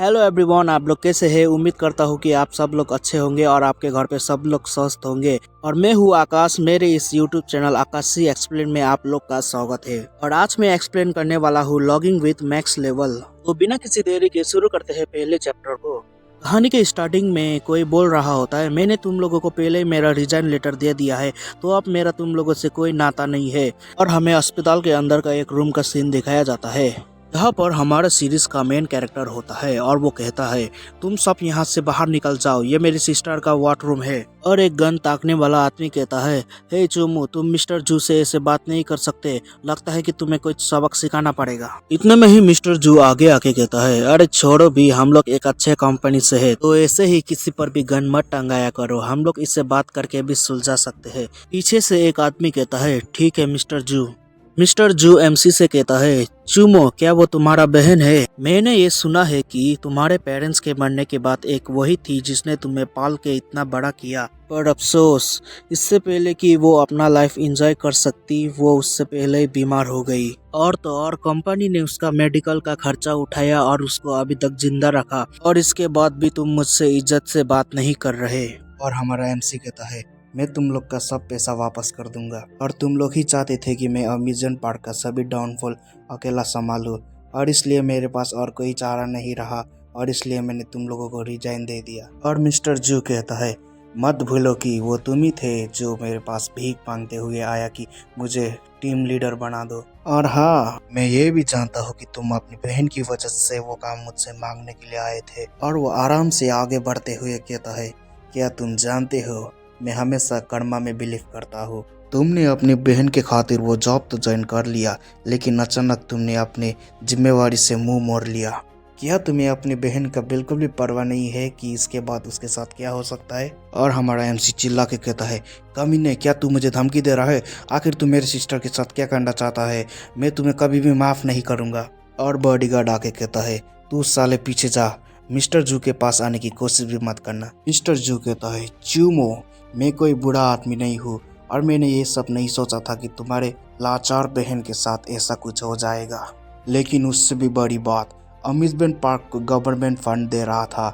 Hello everyone, आप लोग कैसे हैं। उम्मीद करता हूँ कि आप सब लोग अच्छे होंगे और आपके घर पे सब लोग स्वस्थ होंगे। और मैं हूँ आकाश। मेरे इस यूट्यूब चैनल आकाशी एक्सप्लेन में आप लोग का स्वागत है। और आज मैं एक्सप्लेन करने वाला हूँ लॉगिंग विद मैक्स लेवल। तो बिना किसी देरी के शुरू करते हैं पहले चैप्टर को। कहानी के स्टार्टिंग में कोई बोल रहा होता है, मैंने तुम लोगों को पहले ही मेरा रिजाइन लेटर दे दिया है, तो अब मेरा तुम लोगों से कोई नाता नहीं है। और हमें अस्पताल के अंदर का एक रूम का सीन दिखाया जाता है। यहाँ पर हमारे सीरीज का मेन कैरेक्टर होता है और वो कहता है, तुम सब यहाँ से बाहर निकल जाओ, ये मेरी सिस्टर का वाटरूम है। और एक गन ताकने वाला आदमी कहता है, हे चुमू, तुम मिस्टर जू से ऐसे बात नहीं कर सकते, लगता है कि तुम्हें कुछ सबक सिखाना पड़ेगा। इतने में ही मिस्टर जू आगे आके कहता है, अरे छोड़ो भी, हम लोग एक अच्छे कंपनी से है, तो ऐसे ही किसी पर भी गन मत टंगाया करो, हम लोग इससे बात करके भी सुलझा सकते हैं। पीछे से एक आदमी कहता है, ठीक है मिस्टर जू। मिस्टर जू एमसी से कहता है, चुमो, क्या वो तुम्हारा बहन है? मैंने ये सुना है कि तुम्हारे पेरेंट्स के मरने के बाद एक वही थी जिसने तुम्हें पाल के इतना बड़ा किया, पर अफसोस, इससे पहले कि वो अपना लाइफ एंजॉय कर सकती, वो उससे पहले ही बीमार हो गई। और तो और कंपनी ने उसका मेडिकल का खर्चा उठाया और उसको अभी तक जिंदा रखा, और इसके बाद भी तुम मुझसे इज्जत से बात नहीं कर रहे। और हमारा एमसी कहता है, मैं तुम लोग का सब पैसा वापस कर दूंगा, और तुम लोग ही चाहते थे कि मैं अम्यूजमेंट पार्क का सभी डाउनफॉल अकेला संभालूं, और इसलिए मेरे पास और कोई चारा नहीं रहा, और इसलिए मैंने तुम लोगों को रिजाइन दे दिया। और मिस्टर जू कहता है, मत भूलो कि वो तुम ही थे जो मेरे पास भीख मांगते हुए आया कि मुझे टीम लीडर बना दो। और हाँ, मैं ये भी जानता हूँ कि तुम अपनी बहन की वजह से वो काम मुझसे मांगने के लिए आए थे। और वो आराम से आगे बढ़ते हुए कहता है, क्या तुम जानते हो, मैं हमेशा कर्मा में बिलीव करता हूँ। तुमने अपनी बहन के खातिर वो जॉब तो ज्वाइन कर लिया, लेकिन अचानक तुमने अपने जिम्मेवारी से मुंह मोड़ लिया। क्या तुम्हें अपनी बहन का बिल्कुल भी परवाह नहीं है कि इसके बाद उसके साथ क्या हो सकता है? और हमारा एमसी चिल्ला के कहता है, कमीने, क्या तू मुझे धमकी दे रहा है? आखिर तू मेरे सिस्टर के साथ क्या करना चाहता है? मैं तुम्हें कभी भी माफ नहीं करूंगा। और बॉडीगार्ड आके कहता है, तू साले पीछे जा, मिस्टर जू के पास आने की कोशिश भी मत करना। मिस्टर जू कहता है, चूमो, मैं कोई बुरा आदमी नहीं हूँ, और मैंने ये सब नहीं सोचा था कि तुम्हारे लाचार बहन के साथ ऐसा कुछ हो जाएगा। लेकिन उससे भी बड़ी बात, अम्यूजमेंट पार्क को गवर्नमेंट फंड दे रहा था,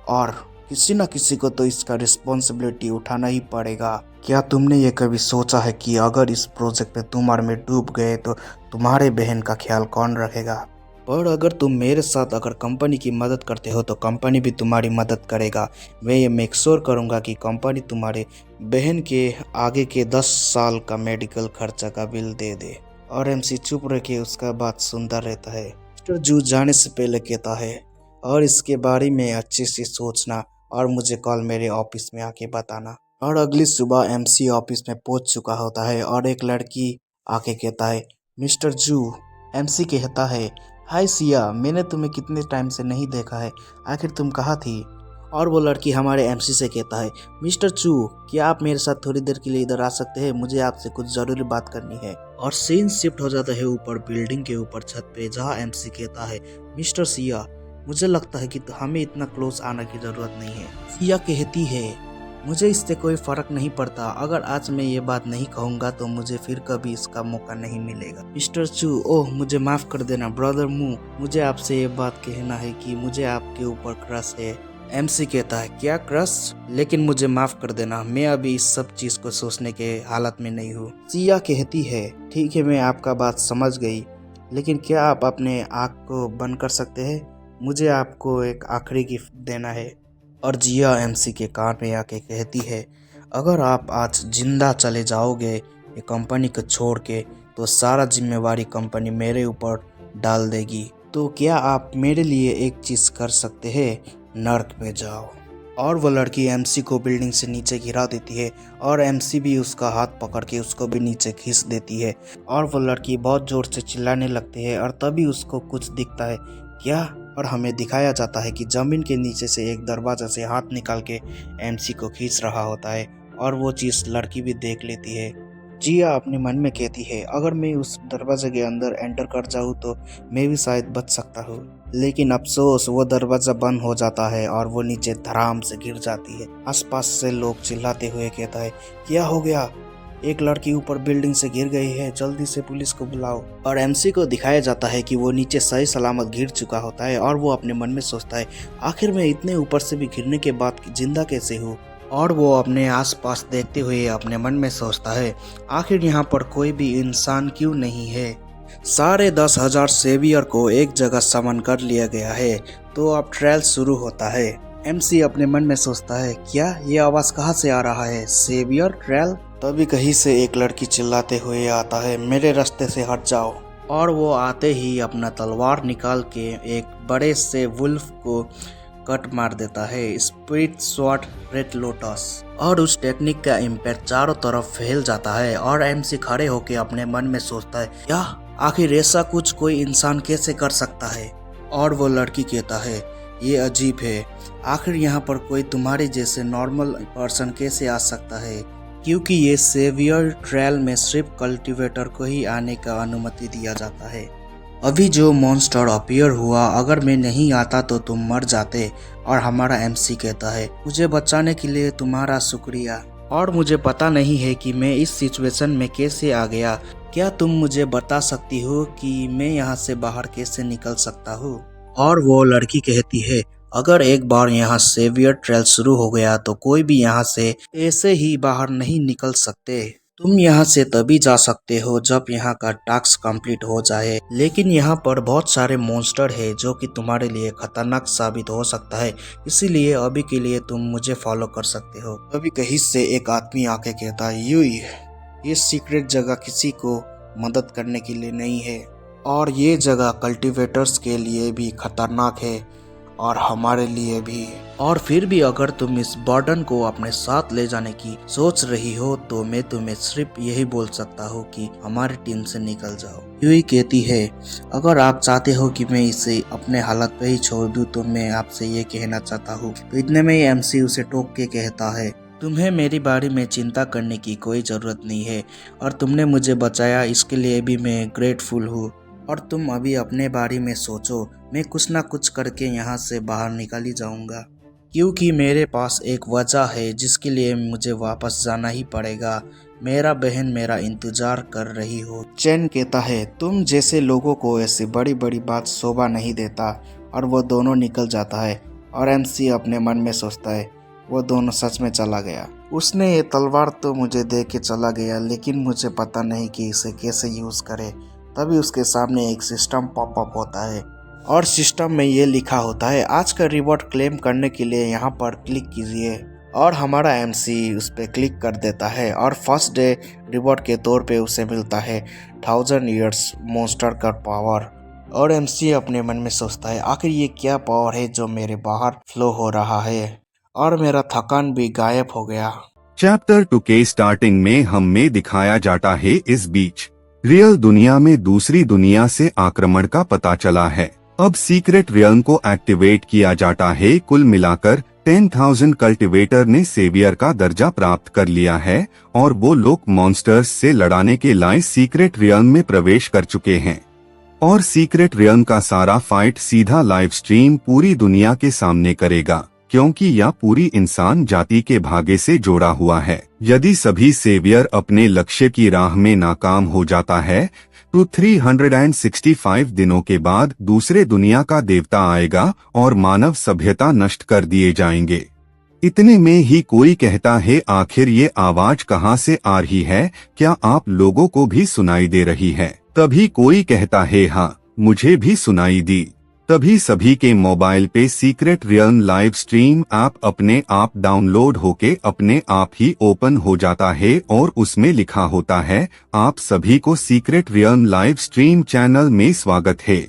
और किसी न किसी को तो इसका रिस्पॉन्सिबिलिटी उठाना ही पड़ेगा। क्या तुमने ये कभी सोचा है कि अगर इस प्रोजेक्ट में तुम और मैं डूब गए तो तुम्हारे बहन का ख्याल कौन रखेगा? और अगर तुम मेरे साथ अगर कंपनी की मदद करते हो तो कंपनी भी तुम्हारी मदद करेगा। मैं ये मेक श्योर करूँगा कि कंपनी तुम्हारे बहन के आगे के 10 साल का मेडिकल खर्चा का बिल दे दे। और एमसी चुप रह के उसका बात सुनता रहता है। मिस्टर जू जाने से पहले कहता है, और इसके बारे में अच्छे से सोचना और मुझे कल मेरे ऑफिस में आके बताना। और अगली सुबह एमसी ऑफिस में पहुंच चुका होता है, और एक लड़की आके कहता है, मिस्टर जू। एमसी कहता है, हाय सिया, मैंने तुम्हें कितने टाइम से नहीं देखा है, आखिर तुम कहाँ थी? और वो लड़की हमारे एमसी से कहता है, मिस्टर चू, क्या आप मेरे साथ थोड़ी देर के लिए इधर आ सकते हैं? मुझे आपसे कुछ जरूरी बात करनी है। और सीन शिफ्ट हो जाता है ऊपर बिल्डिंग के ऊपर छत पे, जहाँ एमसी कहता है, मिस्टर सिया, मुझे लगता है कि हमें इतना क्लोज आने की जरूरत नहीं है। सिया कहती है, मुझे इससे कोई फर्क नहीं पड़ता, अगर आज मैं ये बात नहीं कहूँगा तो मुझे फिर कभी इसका मौका नहीं मिलेगा। मिस्टर चू, ओह मुझे माफ कर देना ब्रदर मू, मुझे आपसे ये बात कहना है कि मुझे आपके ऊपर क्रश है। एमसी कहता है, क्या क्रश? लेकिन मुझे माफ कर देना, मैं अभी इस सब चीज को सोचने के हालत में नहीं हूँ। सिया कहती है, ठीक है, मैं आपका बात समझ गई, लेकिन क्या आप अपने आँख को बंद कर सकते हैं? मुझे आपको एक आखिरी गिफ्ट देना है। और जिया एमसी के कान में आके कहती है, अगर आप आज जिंदा चले जाओगे ये कंपनी को छोड़ के, तो सारा जिम्मेवारी कंपनी मेरे ऊपर डाल देगी। तो क्या आप मेरे लिए एक चीज़ कर सकते हैं? नर्क में जाओ। और वो लड़की एमसी को बिल्डिंग से नीचे गिरा देती है, और एमसी भी उसका हाथ पकड़ के उसको भी नीचे खींच देती है। और वो लड़की बहुत जोर से चिल्लाने लगती है, और तभी उसको कुछ दिखता है। क्या? और हमें दिखाया जाता है कि जमीन के नीचे से एक दरवाजा से हाथ निकाल के एमसी को खींच रहा होता है, और वो चीज़ लड़की भी देख लेती है। जिया अपने मन में कहती है, अगर मैं उस दरवाजे के अंदर एंटर कर जाऊँ तो मैं भी शायद बच सकता हूँ। लेकिन अफसोस, वो दरवाजा बंद हो जाता है और वो नीचे धड़ाम से गिर जाती है। आसपास से लोग चिल्लाते हुए कहता है, क्या हो गया? एक लड़की ऊपर बिल्डिंग से गिर गई है, जल्दी से पुलिस को बुलाओ। और एमसी को दिखाया जाता है कि वो नीचे सही सलामत गिर चुका होता है और वो अपने मन में सोचता है आखिर मैं इतने ऊपर से भी गिरने के बाद जिंदा कैसे हूँ। और वो अपने आसपास देखते हुए अपने मन में सोचता है आखिर यहाँ पर कोई भी इंसान क्यों नहीं है। साढ़े 10,000 सेवियर को एक जगह समन कर लिया गया है, तो अब ट्रायल शुरू होता है। एमसी अपने मन में सोचता है क्या ये आवाज कहाँ से आ रहा है, सेवियर ट्रायल। तभी कहीं से एक लड़की चिल्लाते हुए आता है मेरे रास्ते से हट जाओ। और वो आते ही अपना तलवार निकाल के एक बड़े से वुल्फ को कट मार देता है, स्पिरिट स्वॉर्ड रेड लोटस। और उस टेक्निक का इम्पैक्ट चारों तरफ फैल जाता है और एमसी खड़े होकर अपने मन में सोचता है क्या आखिर ऐसा कुछ कोई इंसान कैसे कर सकता है। और वो लड़की कहता है ये अजीब है, आखिर यहाँ पर कोई तुम्हारे जैसे नॉर्मल पर्सन कैसे आ सकता है, क्योंकि ये सेवियर ट्रायल में सिर्फ कल्टीवेटर को ही आने का अनुमति दिया जाता है। अभी जो मॉन्स्टर अपीयर हुआ, अगर मैं नहीं आता तो तुम मर जाते। और हमारा एमसी कहता है मुझे बचाने के लिए तुम्हारा शुक्रिया, और मुझे पता नहीं है कि मैं इस सिचुएशन में कैसे आ गया, क्या तुम मुझे बता सकती हो कि मैं यहाँ से बाहर कैसे निकल सकता हूँ। और वो लड़की कहती है अगर एक बार यहाँ सेवियर ट्रायल शुरू हो गया तो कोई भी यहाँ से ऐसे ही बाहर नहीं निकल सकते। तुम यहाँ से तभी जा सकते हो जब यहाँ का टास्क कंप्लीट हो जाए, लेकिन यहाँ पर बहुत सारे मॉन्स्टर है जो कि तुम्हारे लिए खतरनाक साबित हो सकता है, इसीलिए अभी के लिए तुम मुझे फॉलो कर सकते हो। तभी कहीं से एक आदमी आके कहता है ये सीक्रेट जगह किसी को मदद करने के लिए नहीं है, और ये जगह कल्टीवेटर्स के लिए भी खतरनाक है और हमारे लिए भी। और फिर भी अगर तुम इस बर्डन को अपने साथ ले जाने की सोच रही हो तो मैं तुम्हें सिर्फ यही बोल सकता हूँ कि हमारी टीम से निकल जाओ। यूई कहती है अगर आप चाहते हो कि मैं इसे अपने हालत पे ही छोड़ दूँ तो मैं आपसे ये कहना चाहता हूँ। तो इतने में ही एमसी उसे टोक के कहता है तुम्हें मेरी बारे में चिंता करने की कोई ज़रूरत नहीं है, और तुमने मुझे बचाया इसके लिए भी मैं ग्रेटफुल हूँ। और तुम अभी अपने बारे में सोचो, मैं कुछ ना कुछ करके यहाँ से बाहर निकल ही जाऊँगा, क्योंकि मेरे पास एक वजह है जिसके लिए मुझे वापस जाना ही पड़ेगा। मेरा बहन मेरा इंतजार कर रही हो। चैन कहता है तुम जैसे लोगों को ऐसी बड़ी बड़ी बात शोभा नहीं देता, और वो दोनों निकल जाता है। और एमसी अपने मन में सोचता है वो दोनों सच में चला गया। उसने ये तलवार तो मुझे दे के चला गया, लेकिन मुझे पता नहीं कि इसे कैसे यूज़ करे। तभी उसके सामने एक सिस्टम पॉपअप होता है, और सिस्टम में ये लिखा होता है आज का रिवॉर्ड क्लेम करने के लिए यहाँ पर क्लिक कीजिए। और हमारा एमसी उस पर क्लिक कर देता है, और फर्स्ट डे रिवॉर्ड के तौर पे उसे मिलता है 1000 ईयर्स मॉन्स्टर का पावर। और एमसी अपने मन में सोचता है आखिर ये क्या पावर है जो मेरे बाहर फ्लो हो रहा है, और मेरा थकान भी गायब हो गया। चैप्टर 2 के स्टार्टिंग में हमें दिखाया जाता है इस बीच रियल दुनिया में दूसरी दुनिया से आक्रमण का पता चला है। अब सीक्रेट रियल्म को एक्टिवेट किया जाता है। कुल मिलाकर 10,000 कल्टीवेटर ने सेवियर का दर्जा प्राप्त कर लिया है, और वो लोग मॉन्स्टर्स से लड़ाने के लिए सीक्रेट रियल्म में प्रवेश कर चुके हैं। और सीक्रेट रियल्म का सारा फाइट सीधा लाइव स्ट्रीम पूरी दुनिया के सामने करेगा, क्योंकि यह पूरी इंसान जाति के भाग्य से जोड़ा हुआ है। यदि सभी सेवियर अपने लक्ष्य की राह में नाकाम हो जाता है तो 365 दिनों के बाद दूसरे दुनिया का देवता आएगा और मानव सभ्यता नष्ट कर दिए जाएंगे। इतने में ही कोई कहता है आखिर ये आवाज कहाँ से आ रही है, क्या आप लोगों को भी सुनाई दे रही है? तभी कोई कहता है हाँ, मुझे भी सुनाई दी। तभी सभी के मोबाइल पे secret realm live stream app अपने आप डाउनलोड होके अपने आप ही ओपन हो जाता है, और उसमें लिखा होता है आप सभी को secret realm live stream channel में स्वागत है।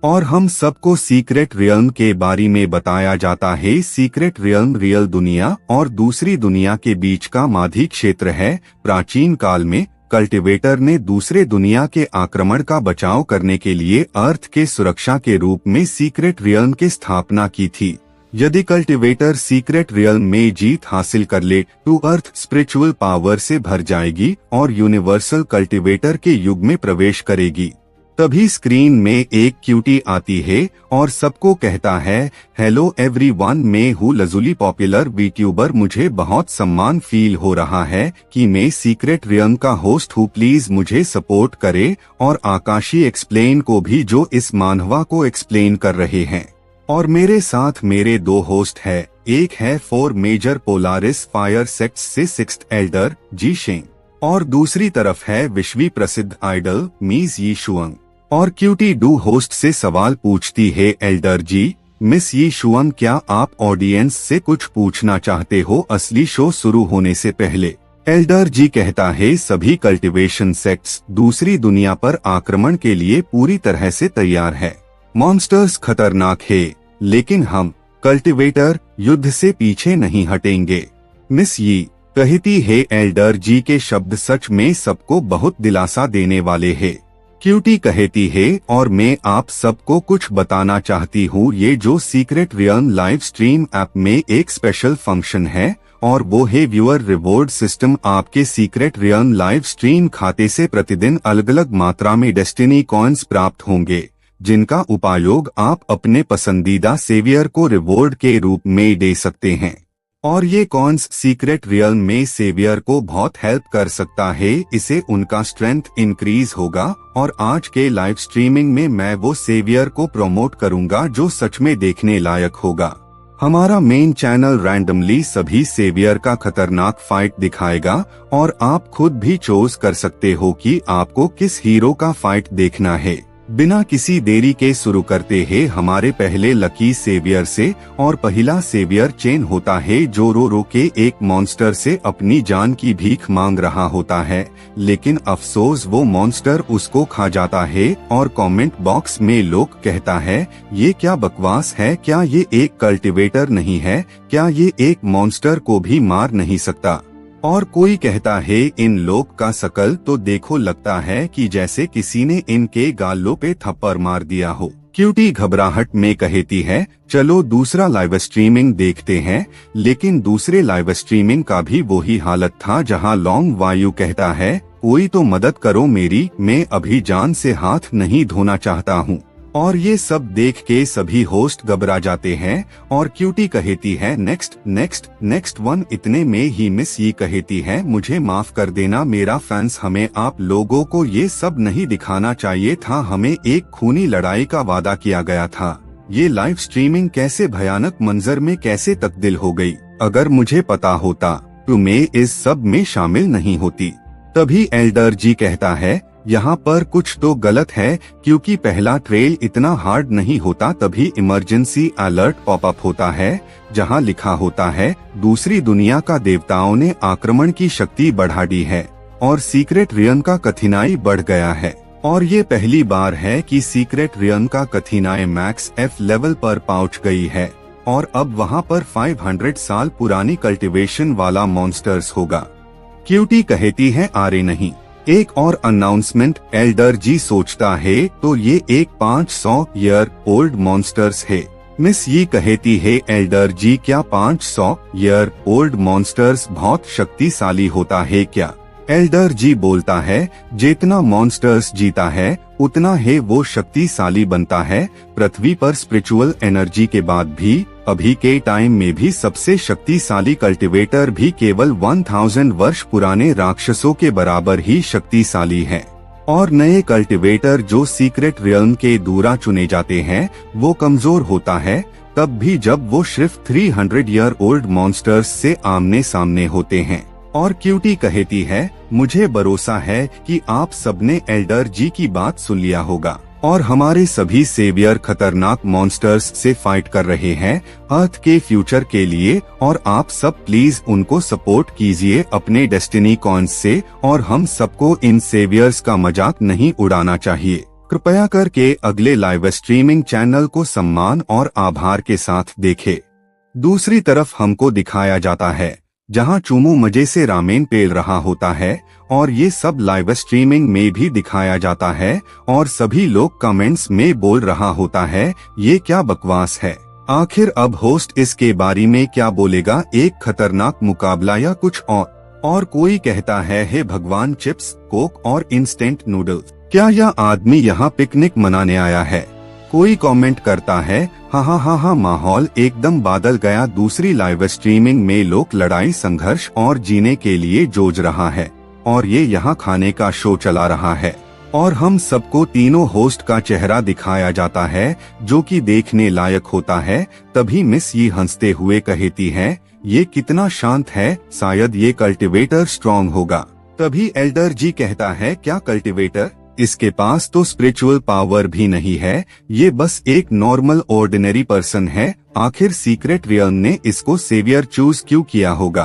और हम सबको सीक्रेट रियल्म के बारे में बताया जाता है। सीक्रेट रियल्म रियल दुनिया और दूसरी दुनिया के बीच का माधी क्षेत्र है। प्राचीन काल में कल्टीवेटर ने दूसरे दुनिया के आक्रमण का बचाव करने के लिए अर्थ के सुरक्षा के रूप में सीक्रेट रियल्म की स्थापना की थी। यदि कल्टीवेटर सीक्रेट रियल्म में जीत हासिल कर ले तो अर्थ स्पिरिचुअल पावर से भर जाएगी और यूनिवर्सल कल्टीवेटर के युग में प्रवेश करेगी। तभी स्क्रीन में एक क्यूटी आती है और सबको कहता है, हेलो एवरीवन, मैं हूँ लजुली पॉपुलर वीट्यूबर। मुझे बहुत सम्मान फील हो रहा है कि मैं सीक्रेट रियल्म का होस्ट हूँ। प्लीज मुझे सपोर्ट करे और आकाशी एक्सप्लेन को भी, जो इस मानवा को एक्सप्लेन कर रहे हैं। और मेरे साथ मेरे दो होस्ट है, एक है four major Polaris fire sects से सिक्स्थ एल्डर जी शेंग, और दूसरी तरफ है विश्व प्रसिद्ध आइडल मीज यी शुअंग। और क्यूटी डू होस्ट से सवाल पूछती है, एल्डर जी, मिस यी शुअंग, क्या आप ऑडियंस से कुछ पूछना चाहते हो असली शो शुरू होने से पहले? एल्डर जी कहता है, सभी कल्टीवेशन सेक्ट्स दूसरी दुनिया पर आक्रमण के लिए पूरी तरह से तैयार है। मॉन्स्टर्स खतरनाक है, लेकिन हम कल्टीवेटर युद्ध से पीछे नहीं हटेंगे। मिस यी कहती है, एल्डर जी के शब्द सच में सबको बहुत दिलासा देने वाले हैं। क्यूटी कहती है, और मैं आप सबको कुछ बताना चाहती हूँ, ये जो secret realm live stream app में एक स्पेशल फंक्शन है, और वो है व्यूअर रिवॉर्ड सिस्टम। आपके सीक्रेट रियल्म लाइव स्ट्रीम खाते से प्रतिदिन अलग अलग मात्रा में डेस्टिनी कॉइन्स प्राप्त होंगे, जिनका उपयोग आप अपने पसंदीदा सेवियर को रिवॉर्ड के रूप में दे सकते हैं। और ये कॉइन्स सीक्रेट रियल्म में सेवियर को बहुत हेल्प कर सकता है, इसे उनका स्ट्रेंथ इंक्रीज होगा। और आज के लाइव स्ट्रीमिंग में मैं वो सेवियर को प्रमोट करूंगा जो सच में देखने लायक होगा। हमारा मेन चैनल रैंडमली सभी सेवियर का खतरनाक फाइट दिखाएगा, और आप खुद भी चूज कर सकते हो कि आपको किस हीरो का फाइट देखना है। बिना किसी देरी के शुरू करते हैं हमारे पहले लकी सेवियर से। और पहला सेवियर चेन होता है, जो रो रो के एक मॉन्स्टर से अपनी जान की भीख मांग रहा होता है, लेकिन अफसोस वो मॉन्स्टर उसको खा जाता है। और कमेंट बॉक्स में लोग कहता है, ये क्या बकवास है, क्या ये एक कल्टीवेटर नहीं है, क्या ये एक मॉन्स्टर को भी मार नहीं सकता? और कोई कहता है, इन लोग का शकल तो देखो, लगता है कि जैसे किसी ने इनके गालों पे थप्पड़ मार दिया हो। क्यूटी घबराहट में कहती है, चलो दूसरा लाइव स्ट्रीमिंग देखते हैं। लेकिन दूसरे लाइव स्ट्रीमिंग का भी वही हालत था, जहां लॉन्ग वायु कहता है, कोई तो मदद करो मेरी, मैं अभी जान से हाथ नहीं धोना चाहता हूँ। और ये सब देख के सभी होस्ट घबरा जाते हैं। और क्यूटी कहती है, नेक्स्ट नेक्स्ट नेक्स्ट वन। इतने में ही मिस यी कहती है, मुझे माफ कर देना मेरा फैंस, हमें आप लोगों को ये सब नहीं दिखाना चाहिए था, हमें एक खूनी लड़ाई का वादा किया गया था। ये लाइव स्ट्रीमिंग कैसे भयानक मंजर में कैसे तब्दील हो गई, अगर मुझे पता होता तो मैं इस सब में शामिल नहीं होती। तभी एल्डर जी कहता है, यहाँ पर कुछ तो गलत है, क्योंकि पहला ट्रेल इतना हार्ड नहीं होता। तभी इमरजेंसी अलर्ट पॉपअप होता है, जहाँ लिखा होता है, दूसरी दुनिया का देवताओं ने आक्रमण की शक्ति बढ़ा दी है और सीक्रेट रियल्म का कठिनाई बढ़ गया है। और ये पहली बार है कि सीक्रेट रियल्म का कठिनाई मैक्स F लेवल पर पहुंच गई है, और अब वहाँ पर 500 साल पुरानी कल्टीवेशन वाला मॉन्स्टर्स होगा। क्यूटी कहती है, अरे नहीं, एक और अनाउंसमेंट। एल्डर जी सोचता है, तो ये एक 500 ईयर ओल्ड मॉन्स्टर्स है। मिस यी कहती है, एल्डर जी, क्या 500 ईयर ओल्ड मॉन्स्टर्स बहुत शक्तिशाली होता है क्या? एल्डर जी बोलता है, जितना मॉन्स्टर्स जीता है उतना है वो शक्तिशाली बनता है। पृथ्वी पर स्पिरिचुअल एनर्जी के बाद भी अभी के टाइम में भी सबसे शक्तिशाली कल्टीवेटर भी केवल 1000 वर्ष पुराने राक्षसों के बराबर ही शक्तिशाली है। और नए कल्टीवेटर जो सीक्रेट रियल्म के दूरा चुने जाते हैं वो कमजोर होता है, तब भी जब वो सिर्फ 300 ईयर ओल्ड मॉन्स्टर्स से आमने सामने होते हैं। और क्यूटी कहती है, मुझे भरोसा है कि आप सबने एल्डर जी की बात सुन लिया होगा, और हमारे सभी सेवियर खतरनाक मॉन्स्टर्स से फाइट कर रहे हैं अर्थ के फ्यूचर के लिए। और आप सब प्लीज उनको सपोर्ट कीजिए अपने डेस्टिनी कॉइन्स से, और हम सबको इन सेवियर्स का मजाक नहीं उड़ाना चाहिए। कृपया करके अगले लाइव स्ट्रीमिंग चैनल को सम्मान और आभार के साथ देखे। दूसरी तरफ हमको दिखाया जाता है जहां चूमू मजे से रामेन पेल रहा होता है, और ये सब लाइव स्ट्रीमिंग में भी दिखाया जाता है। और सभी लोग कमेंट्स में बोल रहा होता है, ये क्या बकवास है, आखिर अब होस्ट इसके बारे में क्या बोलेगा, एक खतरनाक मुकाबला या कुछ और कोई कहता है, हे भगवान, चिप्स, कोक और इंस्टेंट नूडल्स। क्या यह आदमी यहाँ पिकनिक मनाने आया है? कोई कमेंट करता है हा, माहौल एकदम बदल गया। दूसरी लाइव स्ट्रीमिंग में लोग लड़ाई संघर्ष और जीने के लिए जूझ रहा है और ये यहाँ खाने का शो चला रहा है और हम सबको तीनों होस्ट का चेहरा दिखाया जाता है जो कि देखने लायक होता है। तभी मिस ये हंसते हुए कहती है, ये कितना शांत है, शायद ये कल्टीवेटर स्ट्रॉन्ग होगा। तभी एल्डर जी कहता है, क्या कल्टीवेटर? इसके पास तो स्पिरिचुअल पावर भी नहीं है, ये बस एक नॉर्मल ऑर्डिनरी पर्सन है। आखिर सीक्रेट रियल्म ने इसको सेवियर चूज क्यों किया होगा?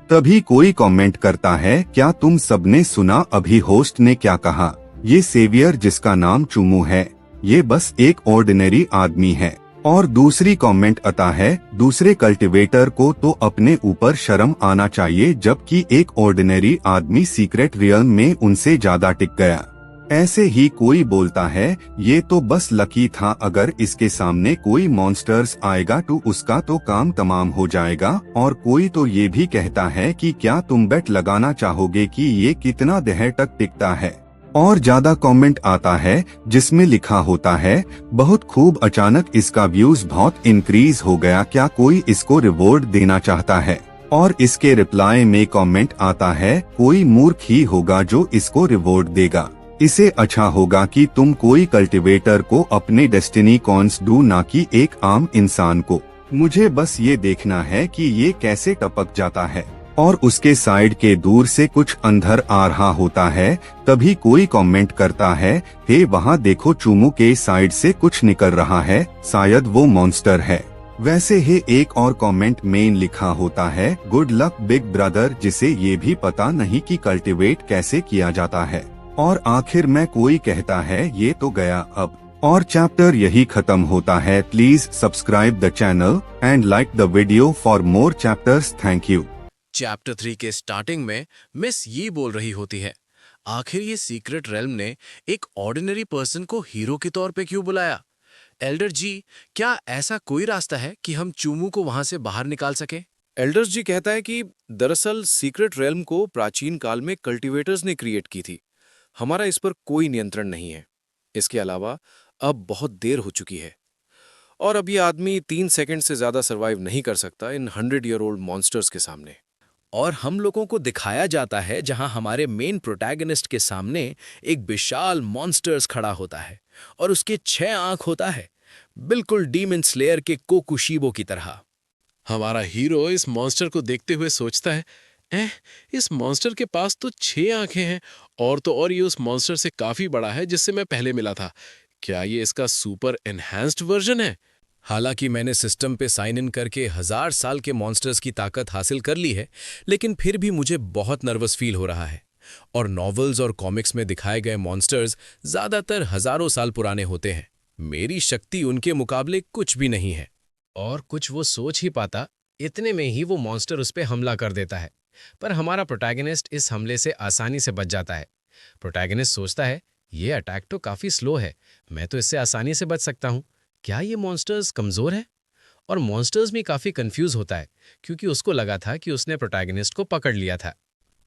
तभी कोई कमेंट करता है, क्या तुम सबने सुना अभी होस्ट ने क्या कहा? ये सेवियर जिसका नाम चुमू है, ये बस एक ऑर्डिनरी आदमी है। और दूसरी कमेंट आता है, दूसरे कल्टीवेटर को तो अपने ऊपर शर्म आना चाहिए, जबकि एक ऑर्डिनरी आदमी सीक्रेट रियल्म में उनसे ज्यादा टिक गया। ऐसे ही कोई बोलता है, ये तो बस लकी था, अगर इसके सामने कोई मॉन्स्टर्स आएगा तो उसका तो काम तमाम हो जाएगा। और कोई तो ये भी कहता है कि क्या तुम बेट लगाना चाहोगे कि ये कितना देर तक टिकता है? और ज्यादा कमेंट आता है जिसमें लिखा होता है, बहुत खूब, अचानक इसका व्यूज बहुत इंक्रीज हो गया, क्या कोई इसको रिवॉर्ड देना चाहता है? और इसके रिप्लाई में कमेंट आता है, कोई मूर्ख ही होगा जो इसको रिवॉर्ड देगा, इसे अच्छा होगा कि तुम कोई कल्टीवेटर को अपने डेस्टिनी कॉन्स दो, ना कि एक आम इंसान को। मुझे बस ये देखना है कि ये कैसे टपक जाता है। और उसके साइड के दूर से कुछ अंधर आ रहा होता है। तभी कोई कमेंट करता है, हे वहाँ देखो, चुमू के साइड से कुछ निकल रहा है, शायद वो मॉन्स्टर है। वैसे ही एक और कमेंट में लिखा होता है, गुड लक बिग ब्रदर, जिसे ये भी पता नहीं कि कल्टीवेट कैसे किया जाता है। और आखिर में कोई कहता है, ये तो गया अब। और चैप्टर यही खत्म होता है। Please subscribe the channel and like the video for more chapters. Thank you. Chapter 3 के स्टार्टिंग में मिस ये बोल रही होती है, आखिर ये सीक्रेट रेल्म ने एक ऑर्डिनरी पर्सन को हीरो के तौर पे क्यों बुलाया? एल्डर जी, क्या ऐसा कोई रास्ता है कि हम चूमू को वहां से बाहर निकाल सके? एल्डर्स जी कहता है कि दरअसल सीक्रेट रेल्म को प्राचीन काल में कल्टीवेटर्स ने क्रिएट की थी। हमारा इस पर कोई नियंत्रण नहीं है। इसके अलावा अब बहुत देर हो चुकी है और अब ये आदमी 3 सेकंड से ज्यादा सरवाइव नहीं कर सकता इन 100-year-old मॉन्स्टर्स के सामने। और हम लोगों को दिखाया जाता है जहां हमारे मेन प्रोटैगनिस्ट के सामने एक विशाल मॉन्स्टर्स खड़ा होता है और उसके 6 आंख होता है, बिल्कुल डीमन स्लेयर के कोकुशीबो की तरह। हमारा हीरो इस मॉन्स्टर को देखते हुए सोचता है, इस मॉन्स्टर के पास तो 6 आंखें हैं और तो और ये उस मॉन्स्टर से काफी बड़ा है जिससे मैं पहले मिला था। क्या ये इसका सुपर एनहांस्ड वर्जन है? हालांकि मैंने सिस्टम पे साइन इन करके 1000 साल के मॉन्स्टर्स की ताकत हासिल कर ली है, लेकिन फिर भी मुझे बहुत नर्वस फील हो रहा है। और नॉवेल्स और कॉमिक्स में दिखाए गए मॉन्स्टर्स ज्यादातर हजारों साल पुराने होते हैं। मेरी शक्ति उनके मुकाबले कुछ भी नहीं है। और कुछ वो सोच ही पाता, इतने में ही वो मॉन्स्टर उस पर हमला कर देता है। पर हमारा प्रोटैगनिस्ट इस हमले से आसानी से बच जाता है। प्रोटैगनिस्ट सोचता है, ये अटैक तो काफी स्लो है, मैं तो इससे आसानी से बच सकता हूँ। क्या ये मॉन्स्टर्स कमजोर है? और मॉन्स्टर्स भी काफी कंफ्यूज होता है क्योंकि उसको लगा था कि उसने प्रोटैगनिस्ट को पकड़ लिया था।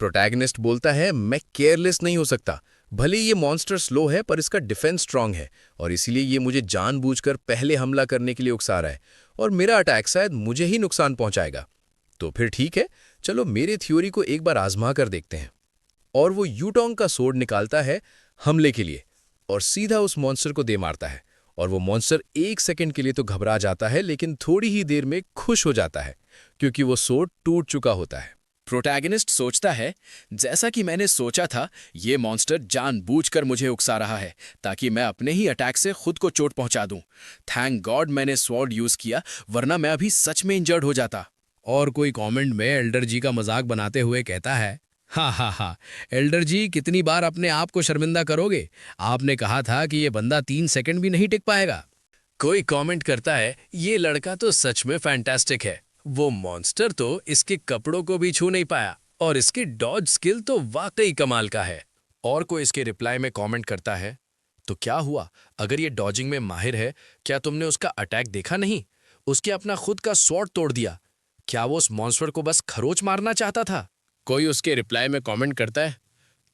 प्रोटैगनिस्ट बोलता है, मैं केयरलेस नहीं हो सकता। भले ये मॉन्स्टर स्लो है पर इसका डिफेंस स्ट्रांग है और इसीलिए ये मुझे जानबूझकर पहले हमला करने के लिए उकसा रहा है और मेरा अटैक शायद मुझे ही नुकसान पहुंचाएगा। तो फिर ठीक है, चलो मेरे थ्योरी को एक बार आजमा कर देखते हैं। और वो यूटोंग का सोर्ड निकालता है हमले के लिए और सीधा उस मॉन्स्टर को दे मारता है। और वो मॉन्स्टर 1 सेकंड के लिए तो घबरा जाता है, लेकिन थोड़ी ही देर में खुश हो जाता है क्योंकि वो सोर्ड टूट चुका होता है। प्रोटैगनिस्ट सोचता है, जैसा कि मैंने सोचा था, ये मॉन्स्टर जानबूझकर मुझे उकसा रहा है ताकि मैं अपने ही अटैक से खुद को चोट पहुंचा दूं। थैंक गॉड मैंने स्वॉर्ड यूज किया, वरना मैं अभी सच में इंजर्ड हो जाता। और कोई कमेंट में एल्डर जी का मजाक बनाते हुए कहता है, हा, एल्डर जी, कितनी बार अपने आप को शर्मिंदा करोगे? आपने कहा था कि ये बंदा 3 सेकंड भी नहीं टिक पाएगा। कोई कमेंट करता है, ये लड़का तो सच में फैंटास्टिक है। वो मॉन्स्टर तो इसके कपड़ों को भी छू नहीं पाया और इसकी डॉज स्किल तो वाकई कमाल का है। और कोई इसके रिप्लाई में कमेंट करता है, तो क्या हुआ अगर ये डॉजिंग में माहिर है? क्या तुमने उसका अटैक देखा नहीं? उसके अपना खुद का स्वॉर्ड तोड़ दिया। क्या वो उस मॉन्स्टर को बस खरोच मारना चाहता था? कोई उसके रिप्लाई में कमेंट करता है,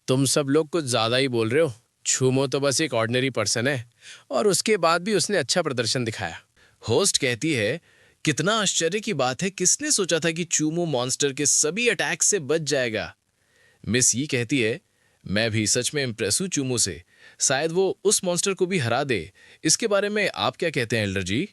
तुम सब लोग कुछ ज्यादा ही बोल रहे हो। चूमो तो बस एक ऑर्डिनरी पर्सन है और उसके बाद भी उसने अच्छा प्रदर्शन दिखाया। होस्ट कहती है, कितना आश्चर्य की बात है, किसने सोचा था कि चूमो मॉन्स्टर के सभी अटैक से बच जाएगा। मिस यी कहती है, मैं भी सच में इम्प्रेस हूं चूमो से, शायद वो उस मॉन्स्टर को भी हरा दे। इसके बारे में आप क्या कहते हैं एल्डर जी?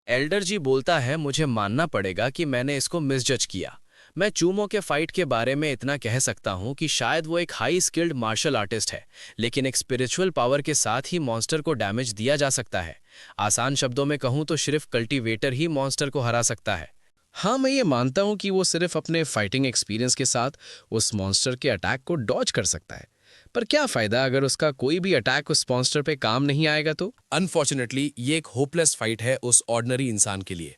एल्डर जी बोलता है, मुझे मानना पड़ेगा कि मैंने इसको मिसजज किया। मैं चूमो के फाइट के बारे में इतना कह सकता हूं कि शायद वो एक हाई स्किल्ड मार्शल आर्टिस्ट है, लेकिन एक स्पिरिचुअल पावर के साथ ही मॉन्स्टर को डैमेज दिया जा सकता है। आसान शब्दों में कहूं तो सिर्फ कल्टीवेटर ही मॉन्स्टर को हरा सकता है। हाँ, मैं ये मानता हूं कि वो सिर्फ अपने फाइटिंग एक्सपीरियंस के साथ उस मॉन्स्टर के अटैक को डॉज कर सकता है, पर क्या फायदा अगर उसका कोई भी अटैक उस मॉन्स्टर पे काम नहीं आएगा तो? अनफॉर्चुनेटली ये एक होपलेस फाइट है उस ऑर्डिनरी इंसान के लिए।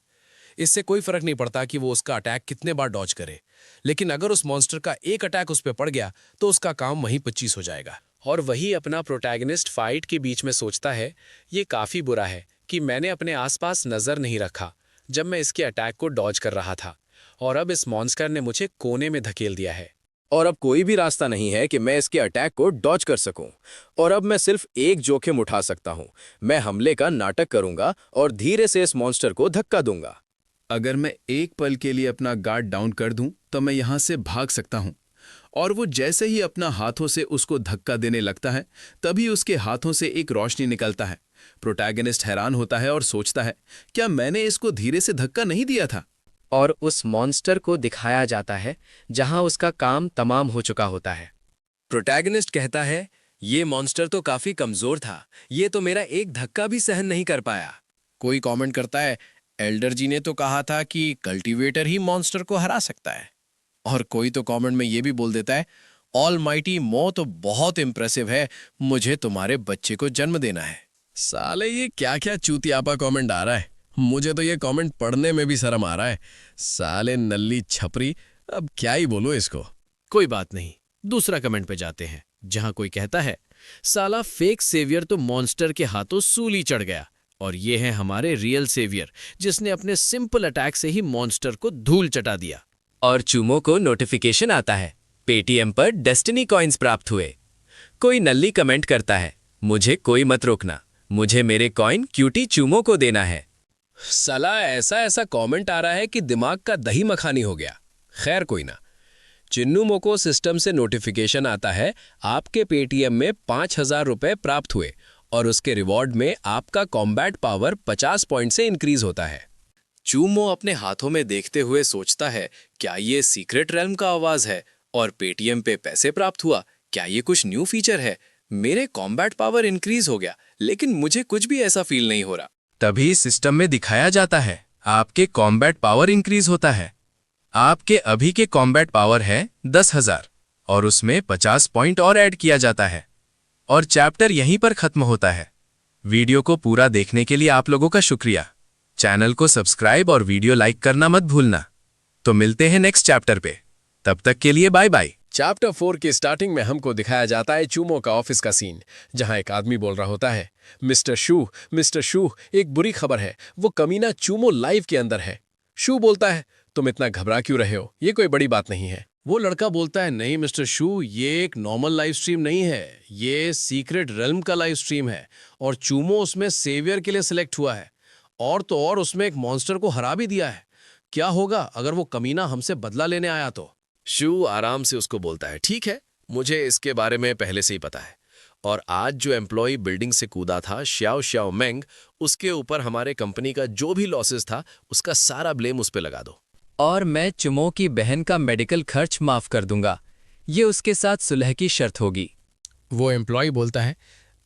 इससे कोई फर्क नहीं पड़ता कि वो उसका अटैक कितने बार डॉज करे, लेकिन अगर उस मॉन्स्टर का एक अटैक उस पे पड़ गया तो उसका काम वहीं 25 हो जाएगा। और वही अपना प्रोटैगनिस्ट फाइट के बीच में सोचता है, ये काफी बुरा है कि मैंने अपने आसपास नजर नहीं रखा जब मैं इसके अटैक को डॉज कर रहा था, और अब इस मॉन्स्टर ने मुझे कोने में धकेल दिया है। और अब कोई भी रास्ता नहीं है कि मैं इसके अटैक को डॉज कर सकूं। और अब मैं सिर्फ एक जोखिम उठा सकता हूं। मैं हमले का नाटक करूंगा और धीरे से इस मॉन्स्टर को धक्का दूंगा। अगर मैं एक पल के लिए अपना गार्ड डाउन कर दूं तो मैं यहां से भाग सकता हूं। और वो जैसे ही अपना हाथों से उसको धक्का देने लगता है, तभी उसके हाथों से एक रोशनी निकलता है। प्रोटैगनिस्ट हैरान होता है और सोचता है, क्या मैंने इसको धीरे से धक्का नहीं दिया था? और उस मॉन्स्टर को दिखाया जाता है जहां उसका काम तमाम हो चुका होता है। प्रोटैगनिस्ट कहता है, ये मॉन्स्टर तो काफी कमजोर था, ये तो मेरा एक धक्का भी सहन नहीं कर पाया। कोई कमेंट करता है, एल्डर जी ने तो कहा था कि कल्टीवेटर ही मॉन्स्टर को हरा सकता है। और कोई तो कमेंट में ये भी बोल देता है, ऑलमाइटी मो तो बहुत इंप्रेसिव है, मुझे तुम्हारे बच्चे को जन्म देना है। साले ये क्या क्या चूतियापा कमेंट आ रहा है, मुझे तो ये कमेंट पढ़ने में भी शर्म आ रहा है। साले नल्ली छपरी, अब क्या ही बोलूं इसको। कोई बात नहीं, दूसरा कमेंट पे जाते हैं, जहां कोई कहता है, साला फेक सेवियर तो मॉन्स्टर के हाथों सूली चढ़ गया, और ये है हमारे रियल सेवियर जिसने अपने सिंपल अटैक से ही मॉन्स्टर को धूल चटा दिया। और चूमो को नोटिफिकेशन आता है, पेटीएम पर डेस्टिनी कॉइन्स प्राप्त हुए। कोई नल्ली कमेंट करता है, मुझे कोई मत रोकना, मुझे मेरे कॉइन क्यूटी चूमो को देना है। साला ऐसा ऐसा कमेंट आ रहा है कि दिमाग का दही मखानी हो गया। खैर कोई ना। चिन्नू मोको सिस्टम से नोटिफिकेशन आता है, आपके पेटीएम में 5,000 रुपए प्राप्त हुए और उसके रिवॉर्ड में आपका कॉम्बैट पावर 50 पॉइंट से इंक्रीज होता है। चूमो अपने हाथों में देखते हुए सोचता है, क्या ये सीक्रेट रेल्म का आवाज है? और पेटीएम पे पैसे प्राप्त हुआ, क्या ये कुछ न्यू फीचर है? मेरे कॉम्बैट पावर इंक्रीज हो गया, लेकिन मुझे कुछ भी ऐसा फील नहीं हो रहा। तभी सिस्टम में दिखाया जाता है, आपके कॉम्बैट पावर इंक्रीज होता है। आपके अभी के कॉम्बैट पावर है 10,000 और उसमें 50 पॉइंट और ऐड किया जाता है। और चैप्टर यहीं पर खत्म होता है। वीडियो को पूरा देखने के लिए आप लोगों का शुक्रिया। चैनल को सब्सक्राइब और वीडियो लाइक करना मत भूलना। तो मिलते हैं नेक्स्ट चैप्टर पे, तब तक के लिए बाय बाय। चैप्टर 4 की स्टार्टिंग में हमको दिखाया जाता है चूमो का ऑफिस का सीन, जहां एक आदमी बोल रहा होता है, मिस्टर शू, एक बुरी खबर है, वो कमीना चूमो लाइव के अंदर है। शू बोलता है, तुम इतना घबरा क्यों रहे हो, ये कोई बड़ी बात नहीं है। वो लड़का बोलता है, नहीं मिस्टर शू, ये एक नॉर्मल लाइव स्ट्रीम नहीं है, ये सीक्रेट रेल्म का लाइव स्ट्रीम है और चूमो उसमें सेवियर के लिए सिलेक्ट हुआ है, और तो और उसमें एक मॉन्स्टर को हरा भी दिया है। क्या होगा अगर वो कमीना हमसे बदला लेने आया तो? शू आराम से उसको बोलता है, ठीक है, मुझे इसके बारे में पहले से ही पता है, और आज जो एम्प्लॉय बिल्डिंग से कूदा था श्याओ मेंग, उसके ऊपर हमारे कंपनी का जो भी लॉसेस था उसका सारा ब्लेम उस पे लगा दो। और मैं चूमो की बहन का मेडिकल खर्च माफ कर दूंगा, ये उसके साथ सुलह की शर्त होगी। वो एम्प्लॉय बोलता है,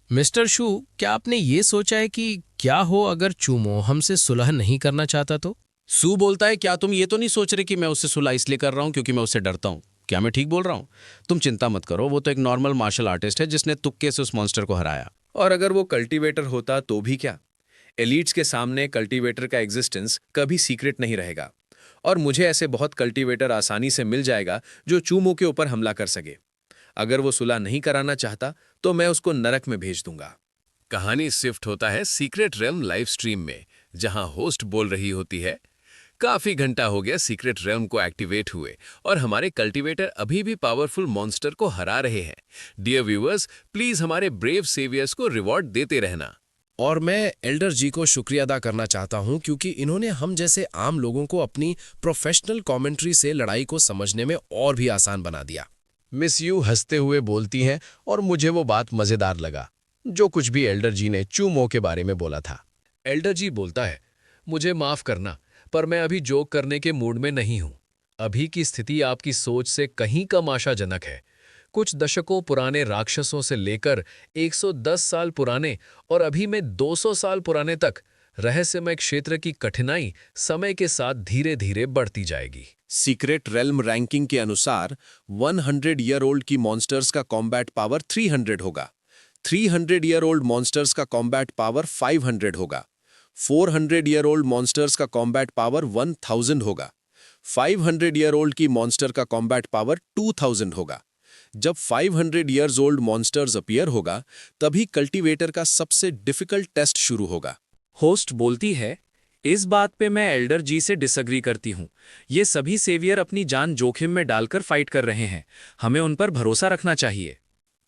मिस्टर शू, क्या आपने ये सोचा है कि क्या हो अगर चूमो हमसे सुलह नहीं करना चाहता तो? सू बोलता है, क्या तुम ये तो नहीं सोच रहे कि मैं उससे सुलह इसलिए कर रहा हूं क्योंकि मैं उससे डरता हूं? क्या मैं ठीक बोल रहा हूं? तुम चिंता मत करो, वो तो एक नॉर्मल मार्शल आर्टिस्ट है जिसने तुक्के से उस मॉन्स्टर को हराया। और अगर वो कल्टीवेटर होता तो भी क्या? एलीट्स के सामने कल्टीवेटर का एग्जिस्टेंस कभी सीक्रेट नहीं रहेगा, और मुझे ऐसे बहुत कल्टीवेटर आसानी से मिल जाएगा जो चूमो के ऊपर हमला कर सके। अगर वो सुलह नहीं कराना चाहता तो मैं उसको नरक में भेज दूंगा। कहानी शिफ्ट होता है सीक्रेट रेल्म लाइव स्ट्रीम में, जहां होस्ट बोल रही होती है, काफी घंटा हो गया सीक्रेट रेल्म को एक्टिवेट हुए और हमारे कल्टीवेटर अभी भी पावरफुल मॉन्स्टर को हरा रहे हैं। डियर व्यूअर्स, प्लीज हमारे ब्रेव सेवियर्स को रिवॉर्ड देते रहना। और मैं एल्डर जी को शुक्रिया अदा करना चाहता हूं क्योंकि इन्होंने हम जैसे आम लोगों को अपनी प्रोफेशनल कमेंट्री से लड़ाई को समझने में और भी आसान बना दिया। मिस यू हंसते हुए बोलती हैं और मुझे वो बात मजेदार लगा जो कुछ भी एल्डर जी ने चूमो के बारे में बोला था। एल्डर जी बोलता है, मुझे माफ करना पर मैं अभी जोक करने के मूड में नहीं हूं। अभी की स्थिति आपकी सोच से कहीं कम आशाजनक है। कुछ दशकों पुराने राक्षसों से लेकर 110 साल पुराने और अभी में 200 साल पुराने तक रहस्यमय क्षेत्र की कठिनाई समय के साथ धीरे धीरे बढ़ती जाएगी। सीक्रेट रेल्म रैंकिंग के अनुसार 100 ईयर ओल्ड की मॉन्स्टर्स का कॉम्बैट पावर 300 होगा, 300 ईयर ओल्ड मॉन्स्टर्स का कॉम्बैट पावर 500 होगा, 400 ईयर ओल्ड मॉन्स्टर्स का कॉम्बैट पावर 1000 होगा, 500 ईयर ओल्ड की मॉन्स्टर का कॉम्बैट पावर 2000 होगा। जब 500 ईयर्स ओल्ड मॉन्स्टर्स अपीयर होगा तभी कल्टीवेटर का सबसे डिफिकल्ट टेस्ट शुरू होगा। होस्ट बोलती है, इस बात पे मैं एल्डर जी से डिसएग्री करती हूँ। ये सभी सेवियर अपनी जान जोखिम में डालकर फाइट कर रहे हैं, हमें उन पर भरोसा रखना चाहिए।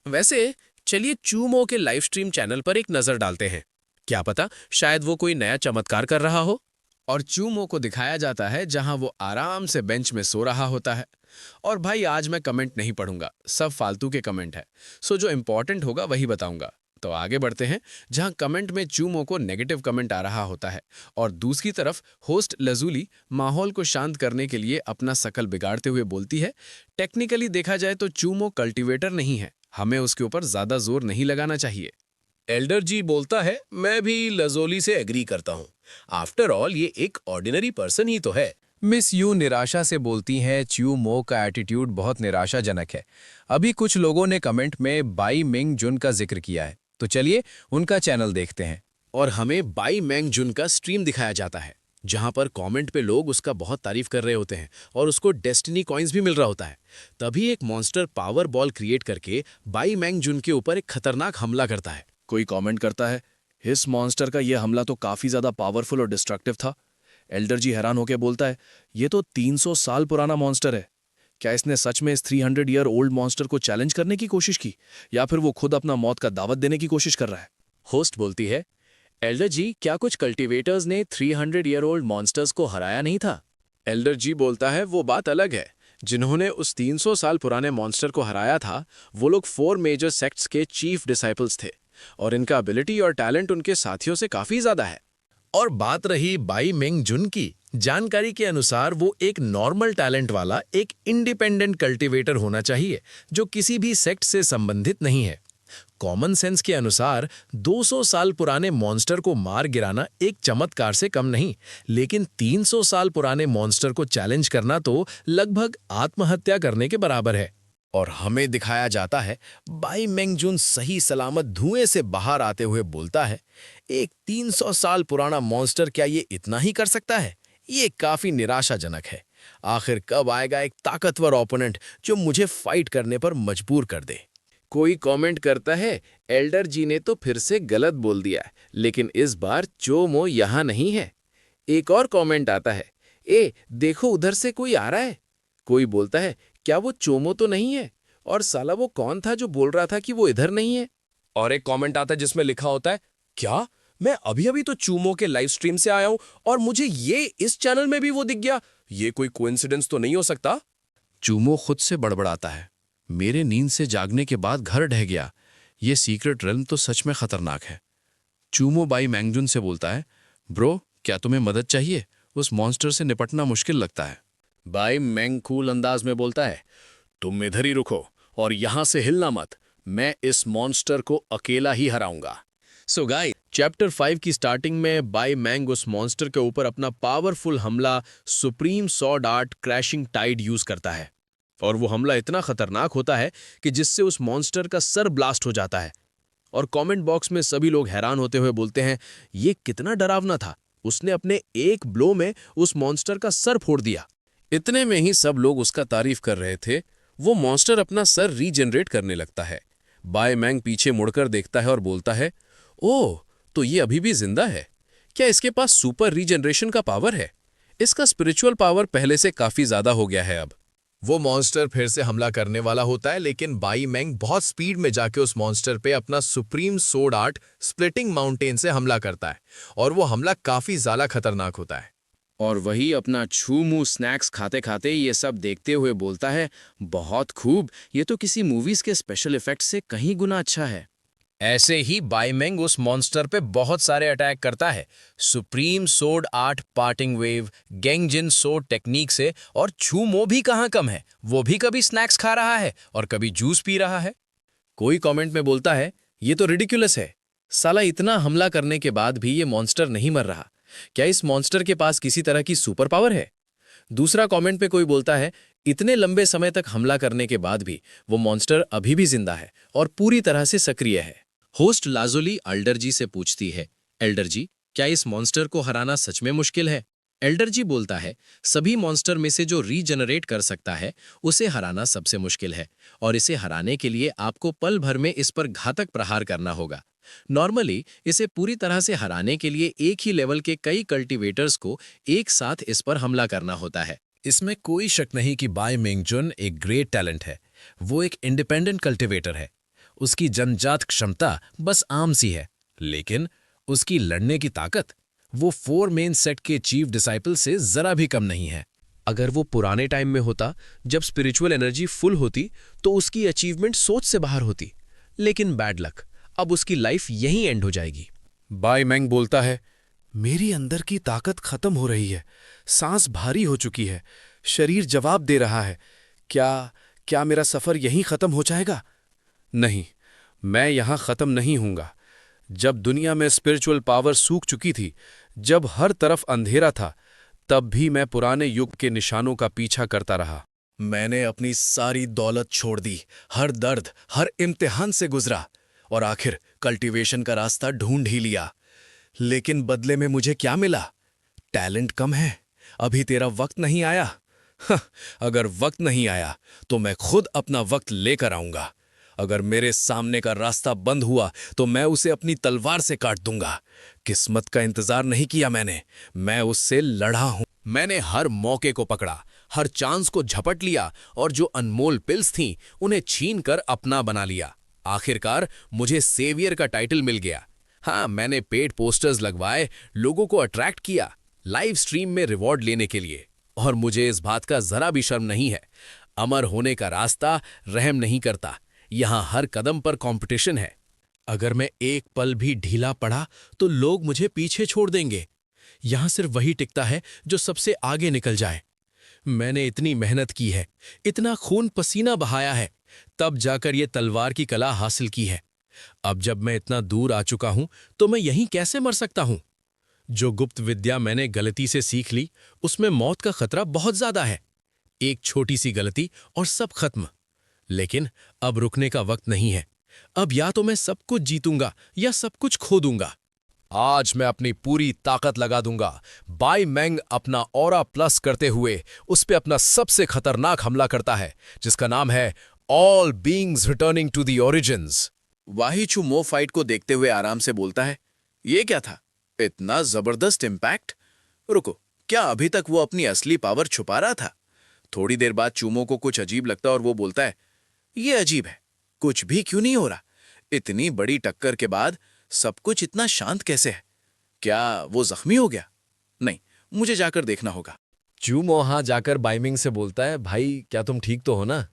वैसे चलिए चूमो के लाइव स्ट्रीम चैनल पर एक नजर डालते हैं, क्या पता शायद वो कोई नया चमत्कार कर रहा हो। और चूमो को दिखाया जाता है जहां वो आराम से बेंच में सो रहा होता है। और भाई आज मैं कमेंट नहीं पढ़ूंगा, सब फालतू के कमेंट है, सो जो इंपॉर्टेंट होगा वही बताऊंगा। तो आगे बढ़ते हैं जहां कमेंट में चूमो को नेगेटिव कमेंट आ रहा होता है और दूसरी तरफ होस्ट लजूली माहौल को शांत करने के लिए अपना शकल बिगाड़ते हुए बोलती है, टेक्निकली देखा जाए तो चूमो कल्टीवेटर नहीं है, हमें उसके ऊपर ज्यादा जोर नहीं लगाना चाहिए। एल्डर जी बोलता है, मैं भी लजोली से एग्री करता हूं, आफ्टर ऑल ये एक ऑर्डिनरी पर्सन ही तो है। मिस यू निराशा से बोलती हैं, च्यूमो का एटीट्यूड बहुत निराशाजनक है। अभी कुछ लोगों ने कमेंट में बाई मिंग जुन का जिक्र किया है, तो चलिए उनका चैनल देखते हैं। और हमें बाई मैंग जुन का स्ट्रीम दिखाया जाता है जहां पर कमेंट पे लोग उसका बहुत तारीफ कर रहे होते हैं और उसको डेस्टिनी कॉइन्स भी मिल रहा होता है। तभी एक मॉन्स्टर पावर बॉल क्रिएट करके बाई मैंग जुन के ऊपर एक खतरनाक हमला करता है। कोई कमेंट करता है, इस मॉन्स्टर का यह हमला तो काफी ज्यादा पावरफुल और डिस्ट्रक्टिव था। एल्डर जी हैरान होकर बोलता है, ये तो 300 साल पुराना मॉन्स्टर है। क्या इसने सच में इस 300 ईयर ओल्ड मॉन्स्टर को चैलेंज करने की कोशिश की या फिर वो खुद अपना मौत का दावत देने की कोशिश कर रहा है? होस्ट बोलती है, एल्डर जी क्या कुछ कल्टीवेटर्स ने 300 ईयर ओल्ड मॉन्स्टर्स को हराया नहीं था? एल्डर जी बोलता है, वो बात अलग है। जिन्होंने उस 300 साल पुराने मॉन्स्टर को हराया था वो लोग 4 मेजर सेक्ट्स के चीफ डिसाइपल्स थे और इनका एबिलिटी और टैलेंट उनके साथियों से काफी ज्यादा है। और बात रही बाई मेंग जुन की, जानकारी के अनुसार वो एक नॉर्मल टैलेंट वाला एक इंडिपेंडेंट कल्टीवेटर होना चाहिए जो किसी भी सेक्ट से संबंधित नहीं है। कॉमन सेंस के अनुसार 200 साल पुराने मॉन्स्टर को मार गिराना एक चमत्कार से कम नहीं, लेकिन 300 साल पुराने मॉन्स्टर को चैलेंज करना तो लगभग आत्महत्या करने के बराबर है। और हमें दिखाया जाता है बाई मेंग जुन सही सलामत धुएं से बाहर आते हुए बोलता है, एक 300 साल पुराना मॉन्स्टर क्या ये इतना ही कर सकता है? ये काफी निराशाजनक है। आखिर कब आएगा एक ताकतवर ओपोनेंट जो मुझे फाइट करने पर मजबूर कर दे? कोई कमेंट करता है, एल्डर जी ने तो फिर से गलत बोल दिया, लेकिन इस बार चोमो यहां नहीं है। एक और कमेंट आता है, ए देखो उधर से कोई आ रहा है। कोई बोलता है, क्या वो चोमो तो नहीं है? और साला वो कौन था जो बोल रहा था कि वो इधर नहीं है? और एक कमेंट आता है जिसमें लिखा होता है, क्या मैं अभी अभी तो चूमो के लाइव स्ट्रीम से आया हूं और मुझे ये इस चैनल में भी वो दिख गया। ये कोई कोइंसिडेंस तो नहीं हो सकता? चूमो खुद से बड़बड़ाता है, मेरे नींद से जागने के बाद घर ढह गया। ये सीक्रेट रेल्म तो सच में खतरनाक है। चूमो बाई मैंगजुन से बोलता है, ब्रो क्या तुम्हें मदद चाहिए? उस मॉन्स्टर से निपटना मुश्किल लगता है। बाई मैंग कूल अंदाज में बोलता है, तुम इधर ही रुको और यहां से हिलना मत, मैं इस मॉन्स्टर को अकेला ही हराऊंगा। सो गाइस, चैप्टर 5 की स्टार्टिंग में बाई मैंग उस मॉन्स्टर के ऊपर अपना पावरफुल हमला supreme sword art crashing tide use करता है और वो हमला इतना खतरनाक होता है कि जिससे उस मॉन्स्टर का सर ब्लास्ट हो जाता है। और कमेंट बॉक्स में सभी लोग हैरान होते हुए बोलते हैं, ये कितना डरावना था, उसने अपने एक ब्लो में उस मॉन्स्टर का सर फोड़ दिया। इतने में ही सब लोग उसका तारीफ कर रहे थे। वो मॉन्स्टर अपना सर रीजनरेट करने लगता है। बाय मैंग पीछे मुड़कर देखता है और बोलता है, ओह तो ये अभी भी जिंदा है? क्या इसके पास सुपर रीजनरेशन का पावर है? इसका स्पिरिचुअल पावर पहले से काफी ज्यादा हो गया है अब। वो मॉन्स्टर फिर से हमला करने वाला होता है, लेकिन बाई मैंग बहुत स्पीड में जाके उस मॉन्स्टर पे अपना supreme sword art splitting mountain से हमला करता है और वो हमला काफी ज्यादा खतरनाक होता है। और वही अपना छू मुंह स्नैक्स खाते खाते ये सब देखते हुए बोलता है, बहुत खूब, ये तो किसी मूवीज के स्पेशल इफेक्ट से कहीं गुना अच्छा है। ऐसे ही बाई मैंग उस मॉन्स्टर पे बहुत सारे अटैक करता है, supreme sword art parting wave, गेंगजिन सोर्ड टेक्निक से, और छूमो भी कहाँ कम है, वो भी कभी स्नैक्स खा रहा है और कभी जूस पी रहा है। कोई कमेंट में बोलता है, ये तो रिडिकुलस है, साला इतना हमला करने के बाद भी ये मॉन्स्टर नहीं मर रहा, क्या इस मॉन्स्टर के पास किसी तरह की सुपर पावर है? दूसरा कमेंट पे कोई बोलता है, इतने लंबे समय तक हमला करने के बाद भी वो मॉन्स्टर अभी भी जिंदा है और पूरी तरह से सक्रिय है। होस्ट लाजोली एल्डर जी से पूछती है, एल्डर जी, क्या इस मॉन्स्टर को हराना सच में मुश्किल है? एल्डर जी बोलता है, सभी मॉन्स्टर में से जो रीजनरेट कर सकता है उसे हराना सबसे मुश्किल है, और इसे हराने के लिए आपको पल भर में इस पर घातक प्रहार करना होगा। नॉर्मली इसे पूरी तरह से हराने के लिए एक ही लेवल के कई कल्टीवेटर्स को एक साथ इस पर हमला करना होता है। इसमें कोई शक नहीं कि बाई मिंगजुन एक ग्रेट टैलेंट है। वो एक इंडिपेंडेंट कल्टीवेटर है। उसकी जन्मजात क्षमता बस आम सी है, लेकिन उसकी लड़ने की ताकत वो 4 मेन सेट के चीफ डिसाइपल से जरा भी कम नहीं है। अगर वो पुराने टाइम में होता, जब स्पिरिचुअल एनर्जी फुल होती, तो उसकी अचीवमेंट सोच से बाहर होती, लेकिन बैड लक, अब उसकी लाइफ यहीं एंड हो जाएगी। बाई मैंग बोलता है, मेरी अंदर की ताकत खत्म हो रही है, सांस भारी हो चुकी है, शरीर जवाब दे रहा है। क्या मेरा सफर यहीं खत्म हो जाएगा? नहीं, मैं यहां खत्म नहीं हूंगा। जब दुनिया में स्पिरिचुअल पावर सूख चुकी थी, जब हर तरफ अंधेरा था, तब भी मैं पुराने युग के निशानों का पीछा करता रहा। मैंने अपनी सारी दौलत छोड़ दी, हर दर्द, हर इम्तिहान से गुजरा, और आखिर कल्टीवेशन का रास्ता ढूंढ ही लिया। लेकिन बदले में मुझे क्या मिला? टैलेंट कम है, अभी तेरा वक्त नहीं आया। अगर वक्त नहीं आया तो मैं खुद अपना वक्त लेकर आऊंगा। अगर मेरे सामने का रास्ता बंद हुआ तो मैं उसे अपनी तलवार से काट दूंगा। किस्मत का इंतजार नहीं किया मैंने, मैं उससे लड़ा हूं। मैंने हर मौके को पकड़ा, हर चांस को झपट लिया, और जो अनमोल पिल्स थीं उन्हें छीन कर अपना बना लिया। आखिरकार मुझे सेवियर का टाइटल मिल गया। हाँ, मैंने पेड पोस्टर्स लगवाए, लोगों को अट्रैक्ट किया, लाइव स्ट्रीम में रिवॉर्ड लेने के लिए, और मुझे इस बात का जरा भी शर्म नहीं है। अमर होने का रास्ता रहम नहीं करता, यहां हर कदम पर कंपटीशन है। अगर मैं एक पल भी ढीला पड़ा तो लोग मुझे पीछे छोड़ देंगे। यहां सिर्फ वही टिकता है जो सबसे आगे निकल जाए। मैंने इतनी मेहनत की है, इतना खून पसीना बहाया है, तब जाकर ये तलवार की कला हासिल की है। अब जब मैं इतना दूर आ चुका हूं तो मैं यहीं कैसे मर सकता हूं? जो गुप्त विद्या मैंने गलती से सीख ली, उसमें मौत का खतरा बहुत ज्यादा है। एक छोटी सी गलती और सब खत्म। लेकिन अब रुकने का वक्त नहीं है। अब या तो मैं सब कुछ जीतूंगा या सब कुछ खो दूंगा। आज मैं अपनी पूरी ताकत लगा दूंगा। बाई मैंग अपना ऑरा प्लस करते हुए उस पे अपना सबसे खतरनाक हमला करता है, जिसका नाम है all beings returning to the origins. वाहीचू मो फाइट को देखते हुए आराम से बोलता है, ये क्या था? इतना जबरदस्त इम्पैक्ट। रुको, क्या अभी तक वो अपनी असली पावर छुपा रहा था? थोड़ी देर बाद चूमो को कुछ अजीब लगता और वो बोलता है, ये अजीब है, कुछ भी क्यों नहीं हो रहा? इतनी बड़ी टक्कर के बाद सब कुछ इतना शांत कैसे है? क्या वो जख्मी हो गया? नहीं, मुझे जाकर देखना होगा। चूमो वहां जाकर बाइमिंग से बोलता है, भाई क्या तुम ठीक तो हो ना?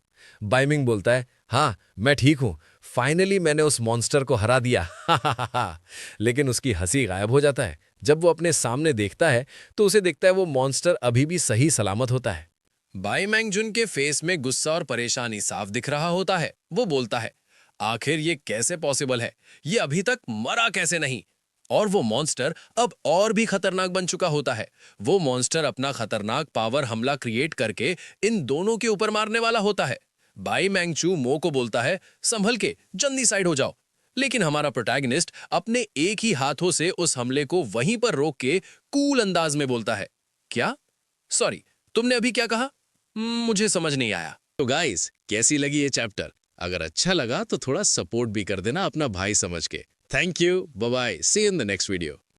बाइमिंग बोलता है, हाँ मैं ठीक हूं, फाइनली मैंने उस मॉन्स्टर को हरा दिया। लेकिन उसकी हंसी गायब हो जाता है। जब वो अपने सामने देखता है तो उसे देखता है वो मॉन्स्टर अभी भी सही सलामत होता है। बाई मैंगजुन के फेस में गुस्सा और परेशानी साफ दिख रहा होता है। वो बोलता है, आखिर ये कैसे पॉसिबल है? ये अभी तक मरा कैसे नहीं? और वो मॉन्स्टर अब और भी खतरनाक बन चुका होता है। वो मॉन्स्टर अपना खतरनाक पावर हमला क्रिएट करके इन दोनों के ऊपर मारने वाला होता है। बाई मैंगचू मो को बोलता है, संभल के, जल्दी साइड हो जाओ। लेकिन हमारा प्रोटैगनिस्ट अपने एक ही हाथों से उस हमले को वहीं पर रोक के कूल अंदाज में बोलता है, क्या? सॉरी, तुमने अभी क्या कहा? मुझे समझ नहीं आया। तो गाइस, कैसी लगी ये चैप्टर? अगर अच्छा लगा तो थोड़ा सपोर्ट भी कर देना अपना भाई समझ के। Thank you, bye bye, see you in the next video.